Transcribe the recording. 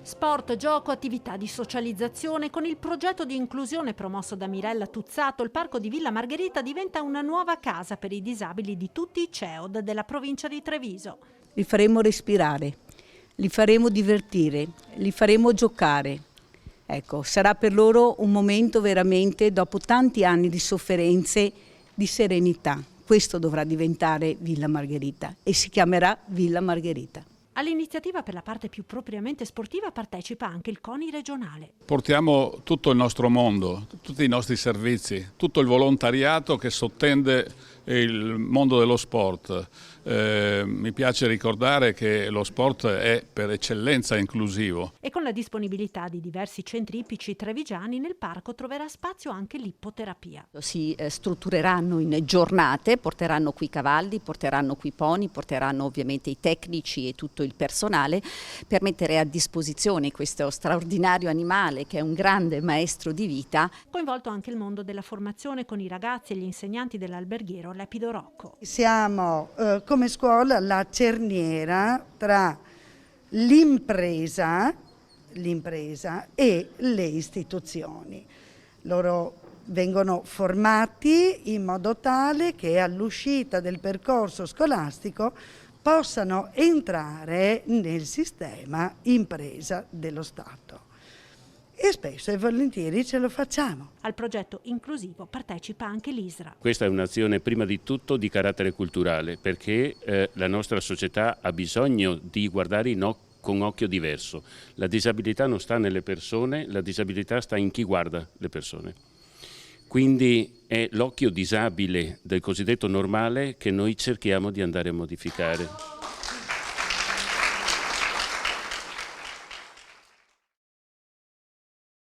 Sport, gioco, attività di socializzazione. Con il progetto di inclusione promosso da Mirella Tuzzato, il parco di Villa Margherita diventa una nuova casa per i disabili di tutti i CEOD della provincia di Treviso. Li faremo respirare, li faremo divertire, li faremo giocare. Ecco, sarà per loro un momento veramente, dopo tanti anni di sofferenze, di serenità. Questo dovrà diventare Villa Margherita e si chiamerà Villa Margherita. All'iniziativa per la parte più propriamente sportiva partecipa anche il CONI regionale. Portiamo tutto il nostro mondo, tutti i nostri servizi, tutto il volontariato che sottende il mondo dello sport. Mi piace ricordare che lo sport è per eccellenza inclusivo. E con la disponibilità di diversi centri ippici trevigiani, nel parco troverà spazio anche l'ippoterapia. Si struttureranno in giornate, porteranno qui i cavalli, porteranno qui i pony, porteranno ovviamente i tecnici e tutto il personale per mettere a disposizione questo straordinario animale che è un grande maestro di vita. Coinvolto anche il mondo della formazione con i ragazzi e gli insegnanti dell'alberghiero Lepido Rocco. Siamo come scuola la cerniera tra l'impresa e le istituzioni. Loro vengono formati in modo tale che all'uscita del percorso scolastico possano entrare nel sistema impresa dello Stato. E spesso e volentieri ce lo facciamo. Al progetto inclusivo partecipa anche l'ISRA. Questa è un'azione prima di tutto di carattere culturale, perché la nostra società ha bisogno di guardare con occhio diverso. La disabilità non sta nelle persone, la disabilità sta in chi guarda le persone. Quindi è l'occhio disabile del cosiddetto normale che noi cerchiamo di andare a modificare.